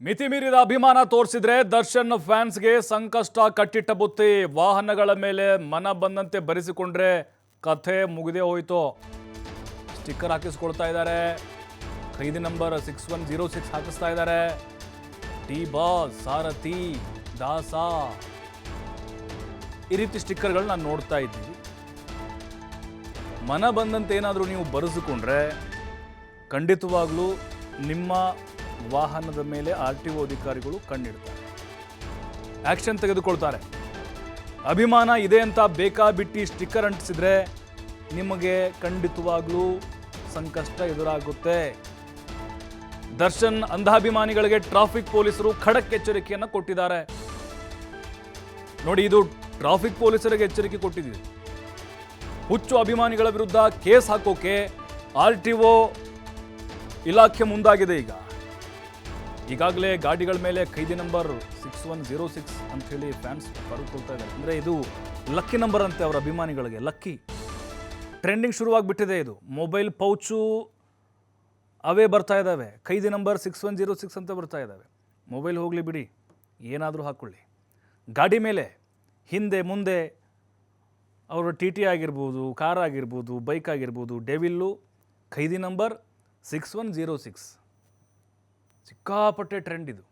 ಮಿತಿ ಮೀರಿದ ಅಭಿಮಾನ ತೋರಿಸಿದ್ರೆ ದರ್ಶನ್ ಫ್ಯಾನ್ಸ್ಗೆ ಸಂಕಷ್ಟ ಕಟ್ಟಿಟ್ಟ ಬುತ್ತಿ. ವಾಹನಗಳ ಮೇಲೆ ಮನ ಬಂದಂತೆ ಬರೆಸಿಕೊಂಡ್ರೆ ಕಥೆ ಮುಗಿದೇ ಹೋಯಿತು. ಸ್ಟಿಕ್ಕರ್ ಹಾಕಿಸ್ಕೊಳ್ತಾ ಇದ್ದಾರೆ. ಖೈದಿ ನಂಬರ್ 6106 ಹಾಕಿಸ್ತಾ ಇದ್ದಾರೆ. ಟಿ ಬಾಸ್, ಸಾರಥಿ, ದಾಸ, ಈ ರೀತಿ ಸ್ಟಿಕ್ಕರ್ಗಳನ್ನ ನೋಡ್ತಾ ಇದ್ದೀವಿ. ಮನ ಬಂದಂತೆ ಏನಾದರೂ ನೀವು ಬರೆಸಿಕೊಂಡ್ರೆ ಖಂಡಿತವಾಗ್ಲೂ ನಿಮ್ಮ ವಾಹನದ ಮೇಲೆ RTO ಅಧಿಕಾರಿಗಳು ಕಣ್ಣಿಡ್ತಾರೆ, ಆಕ್ಷನ್ ತೆಗೆದುಕೊಳ್ತಾರೆ. ಅಭಿಮಾನ ಇದೆ ಅಂತ ಬೇಕಾಬಿಟ್ಟಿ ಸ್ಟಿಕ್ಕರ್ ಅಂಟಿಸಿದ್ರೆ ನಿಮಗೆ ಖಂಡಿತವಾಗ್ಲೂ ಸಂಕಷ್ಟ ಎದುರಾಗುತ್ತೆ. ದರ್ಶನ್ ಅಂಧಾಭಿಮಾನಿಗಳಿಗೆ ಟ್ರಾಫಿಕ್ ಪೊಲೀಸರು ಖಡಕ್ ಎಚ್ಚರಿಕೆಯನ್ನು ಕೊಟ್ಟಿದ್ದಾರೆ. ನೋಡಿ, ಇದು ಟ್ರಾಫಿಕ್ ಪೊಲೀಸರಿಗೆ ಎಚ್ಚರಿಕೆ ಕೊಟ್ಟಿದ್ದೀವಿ. ಹುಚ್ಚು ಅಭಿಮಾನಿಗಳ ವಿರುದ್ಧ ಕೇಸ್ ಹಾಕೋಕೆ RTO ಇಲಾಖೆ ಮುಂದಾಗಿದೆ. ಈಗಾಗಲೇ ಗಾಡಿಗಳ ಮೇಲೆ ಖೈದಿ ನಂಬರ್ 6106 ಅಂತ ಹೇಳಿ ಫ್ಯಾನ್ಸ್ ಬರೆದುಕೊಳ್ತಾ ಇದ್ದಾರೆ. ಅಂದರೆ ಇದು ಲಕ್ಕಿ ನಂಬರ್ ಅಂತೆ ಅವರ ಅಭಿಮಾನಿಗಳಿಗೆ. ಲಕ್ಕಿ ಟ್ರೆಂಡಿಂಗ್ ಶುರುವಾಗ್ಬಿಟ್ಟಿದೆ. ಇದು ಮೊಬೈಲ್ ಪೌಚು ಅವೇ ಬರ್ತಾ ಇದ್ದಾವೆ. ಖೈದಿ ನಂಬರ್ 6106 ಅಂತ ಬರ್ತಾ ಇದ್ದಾವೆ. ಮೊಬೈಲ್ ಹೋಗಲಿ ಬಿಡಿ, ಏನಾದರೂ ಹಾಕ್ಕೊಳ್ಳಿ. ಗಾಡಿ ಮೇಲೆ ಹಿಂದೆ ಮುಂದೆ ಅವರ TT ಆಗಿರ್ಬೋದು, ಕಾರ್ ಆಗಿರ್ಬೋದು, ಬೈಕ್ ಆಗಿರ್ಬೋದು, ಡೆವಿಲ್ಲು ಖೈದಿ ನಂಬರ್ 6106 ಸಿಕ್ಕಾಪಟ್ಟೆ ಟ್ರೆಂಡ್ ಇದು.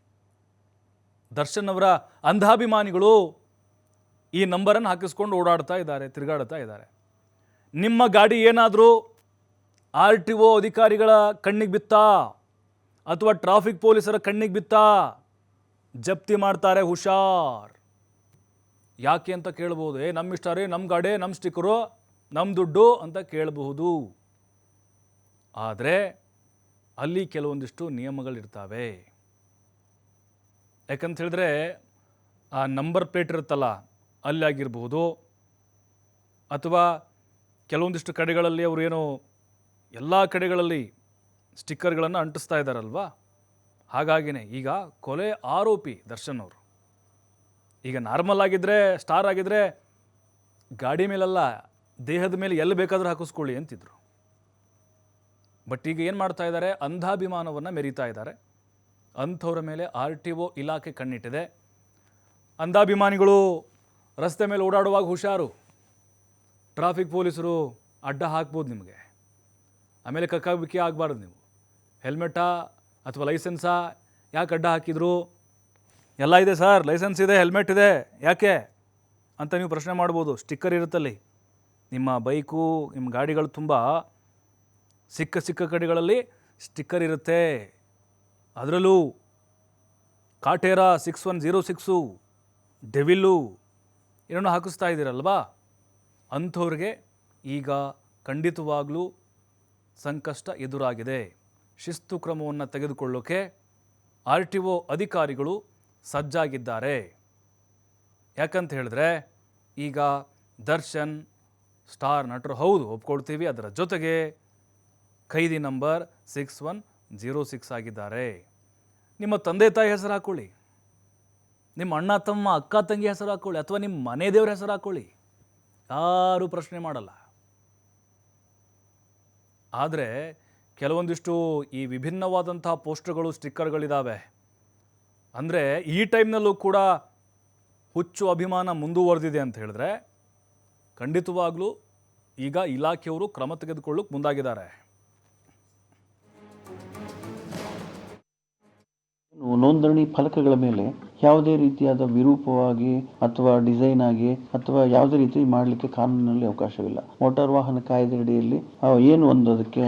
ದರ್ಶನ್ ಅವರ ಅಂಧಾಭಿಮಾನಿಗಳು ಈ ನಂಬರನ್ನು ಹಾಕಿಸ್ಕೊಂಡು ಓಡಾಡ್ತಾ ಇದ್ದಾರೆ, ತಿರುಗಾಡ್ತಾ ಇದ್ದಾರೆ. ನಿಮ್ಮ ಗಾಡಿ ಏನಾದರೂ RTO ಅಧಿಕಾರಿಗಳ ಕಣ್ಣಿಗೆ ಬಿತ್ತಾ ಅಥವಾ ಟ್ರಾಫಿಕ್ ಪೊಲೀಸರ ಕಣ್ಣಿಗೆ ಬಿತ್ತಾ ಜಪ್ತಿ ಮಾಡ್ತಾರೆ, ಹುಷಾರ್. ಯಾಕೆ ಅಂತ ಕೇಳಬಹುದು. ನಮ್ಮ ಇಷ್ಟ ರೀ, ನಮ್ಮ ಗಾಡಿ, ನಮ್ಮ ಸ್ಟಿಕ್ಕರು, ನಮ್ಮ ದುಡ್ಡು ಅಂತ ಕೇಳಬಹುದು. ಆದರೆ ಅಲ್ಲಿ ಕೆಲವೊಂದಿಷ್ಟು ನಿಯಮಗಳಿರ್ತವೆ. ಯಾಕಂತ ಹೇಳಿದ್ರೆ ಆ ನಂಬರ್ ಪ್ಲೇಟ್ ಇರುತ್ತಲ್ಲ, ಅಲ್ಲಿ ಆಗಿರಬಹುದು, ಅಥವಾ ಕೆಲವೊಂದಿಷ್ಟು ಕಡೆಗಳಲ್ಲಿ ಅವರು ಏನೋ ಎಲ್ಲ ಕಡೆಗಳಲ್ಲಿ ಸ್ಟಿಕ್ಕರ್ಗಳನ್ನು ಅಂಟಿಸ್ತಾ ಇದ್ದಾರಲ್ವಾ. ಹಾಗಾಗಿನೇ ಈಗ ಕೊಲೆ ಆರೋಪಿ ದರ್ಶನ್ ಅವರು ಈಗ ನಾರ್ಮಲ್ ಆಗಿದ್ದರೆ, ಸ್ಟಾರ್ ಆಗಿದ್ದರೆ ಗಾಡಿ ಮೇಲಲ್ಲ, ದೇಹದ ಮೇಲೆ ಎಲ್ಲಿ ಬೇಕಾದರೂ ಹಾಕಿಸ್ಕೊಳ್ಳಿ ಅಂತಿದ್ರು. ಬಟ್ ಈಗ ಏನು ಮಾಡ್ತಾ ಇದ್ದಾರೆ, ಅಂಧಾಭಿಮಾನವನ್ನು ಮೆರೀತಾ ಇದ್ದಾರೆ. ಅಂಥವ್ರ ಮೇಲೆ RTO ಇಲಾಖೆ ಕಣ್ಣಿಟ್ಟಿದೆ. ಅಂಧಾಭಿಮಾನಿಗಳು ರಸ್ತೆ ಮೇಲೆ ಓಡಾಡುವಾಗ ಹುಷಾರು. ಟ್ರಾಫಿಕ್ ಪೊಲೀಸರು ಅಡ್ಡ ಹಾಕ್ಬೋದು ನಿಮಗೆ. ಆಮೇಲೆ ಕಕ್ಕಾಬಿಕ್ಕಿ ಆಗಬಾರ್ದು. ನೀವು ಹೆಲ್ಮೆಟಾ ಅಥವಾ ಲೈಸೆನ್ಸಾ, ಯಾಕೆ ಅಡ್ಡ ಹಾಕಿದ್ರು? ಎಲ್ಲ ಇದೆ ಸರ್, ಲೈಸೆನ್ಸ್ ಇದೆ, ಹೆಲ್ಮೆಟ್ ಇದೆ, ಯಾಕೆ ಅಂತ ನೀವು ಪ್ರಶ್ನೆ ಮಾಡ್ಬೋದು. ಸ್ಟಿಕ್ಕರ್ ಇರುತ್ತಲ್ಲಿ. ನಿಮ್ಮ ಬೈಕು, ನಿಮ್ಮ ಗಾಡಿಗಳು ತುಂಬ ಸಿಕ್ಕ ಕಡೆಗಳಲ್ಲಿ ಸ್ಟಿಕ್ಕರ್ ಇರುತ್ತೆ. ಅದರಲ್ಲೂ ಕಾಟೇರಾ 6106, ಡೆವಿಲ್ಲು ಏನೋ ಹಾಕಿಸ್ತಾ ಇದ್ದೀರಲ್ವಾ, ಅಂಥವ್ರಿಗೆ ಈಗ ಖಂಡಿತವಾಗ್ಲೂ ಸಂಕಷ್ಟ ಎದುರಾಗಿದೆ. ಶಿಸ್ತು ಕ್ರಮವನ್ನು ತೆಗೆದುಕೊಳ್ಳೋಕೆ RTO ಅಧಿಕಾರಿಗಳು ಸಜ್ಜಾಗಿದ್ದಾರೆ. ಯಾಕಂತ ಹೇಳಿದ್ರೆ ಈಗ ದರ್ಶನ್ ಸ್ಟಾರ್ ನಟರು, ಹೌದು, ಒಪ್ಕೊಳ್ತೀವಿ. ಅದರ ಜೊತೆಗೆ ಖೈದಿ ನಂಬರ್ 6106 ಆಗಿದ್ದಾರೆ. ನಿಮ್ಮ ತಂದೆ ತಾಯಿ ಹೆಸರು ಹಾಕ್ಕೊಳ್ಳಿ, ನಿಮ್ಮ ಅಣ್ಣ ತಮ್ಮ ಅಕ್ಕ ತಂಗಿ ಹೆಸರು ಹಾಕ್ಕೊಳ್ಳಿ, ಅಥವಾ ನಿಮ್ಮ ಮನೆ ದೇವ್ರ ಹೆಸರು ಹಾಕ್ಕೊಳ್ಳಿ, ಯಾರೂ ಪ್ರಶ್ನೆ ಮಾಡಲ್ಲ. ಆದರೆ ಕೆಲವೊಂದಿಷ್ಟು ಈ ವಿಭಿನ್ನವಾದಂತಹ ಪೋಸ್ಟರ್ಗಳು, ಸ್ಟಿಕ್ಕರ್ಗಳಿದ್ದಾವೆ. ಅಂದರೆ ಈ ಟೈಮ್ನಲ್ಲೂ ಕೂಡ ಹುಚ್ಚು ಅಭಿಮಾನ ಮುಂದುವರೆದಿದೆ ಅಂತ ಹೇಳಿದ್ರೆ ಖಂಡಿತವಾಗ್ಲೂ ಈಗ ಇಲಾಖೆಯವರು ಕ್ರಮ ತೆಗೆದುಕೊಳ್ಳೋಕೆ ಮುಂದಾಗಿದ್ದಾರೆ. ನೋಂದಣಿ ಫಲಕಗಳ ಮೇಲೆ ಯಾವುದೇ ರೀತಿಯಾದ ವಿರೂಪವಾಗಿ ಅಥವಾ ಡಿಸೈನ್ ಆಗಿ ಅಥವಾ ಯಾವುದೇ ರೀತಿ ಮಾಡಲಿಕ್ಕೆ ಕಾನೂನಿನಲ್ಲಿ ಅವಕಾಶವಿಲ್ಲ. ಮೋಟಾರ್ ವಾಹನ ಕಾಯ್ದೆ ಅಡಿಯಲ್ಲಿ ಏನು ಅದಕ್ಕೆ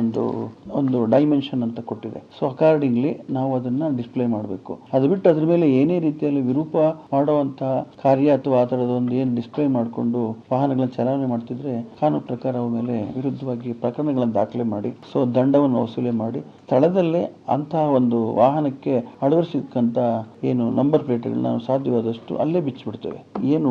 ಒಂದು ಡೈಮೆನ್ಷನ್ ಅಂತ ಕೊಟ್ಟಿದೆ. ಸೊ ಅಕಾರ್ಡಿಂಗ್ಲಿ ನಾವು ಅದನ್ನ ಡಿಸ್ಪ್ಲೇ ಮಾಡಬೇಕು. ಅದು ಬಿಟ್ಟು ಅದ್ರ ಮೇಲೆ ಏನೇ ರೀತಿಯಲ್ಲಿ ವಿರೂಪ ಮಾಡುವಂತಹ ಕಾರ್ಯ ಅಥವಾ ಆ ಥರದ ಒಂದು ಏನು ಡಿಸ್ಪ್ಲೇ ಮಾಡಿಕೊಂಡು ವಾಹನಗಳನ್ನ ಚಲಾವಣೆ ಮಾಡ್ತಿದ್ರೆ ಕಾನೂನು ಪ್ರಕಾರ ಅವ ಮೇಲೆ ವಿರುದ್ಧವಾಗಿ ಪ್ರಕರಣಗಳನ್ನು ದಾಖಲೆ ಮಾಡಿ ದಂಡವನ್ನು ವಸೂಲಿ ಮಾಡಿ ಸ್ಥಳದಲ್ಲೇ ಅಂತಹ ಒಂದು ವಾಹನಕ್ಕೆ ಅಳವಡಿಸಿದಂತ ಏನು ನಂಬರ್ ಪ್ಲೇಟ್ಗಳನ್ನ ನಾವು ಸಾಧ್ಯವಾದಷ್ಟು ಅಲ್ಲೇ ಬಿಚ್ಚಿಬಿಡ್ತೇವೆ. ಏನು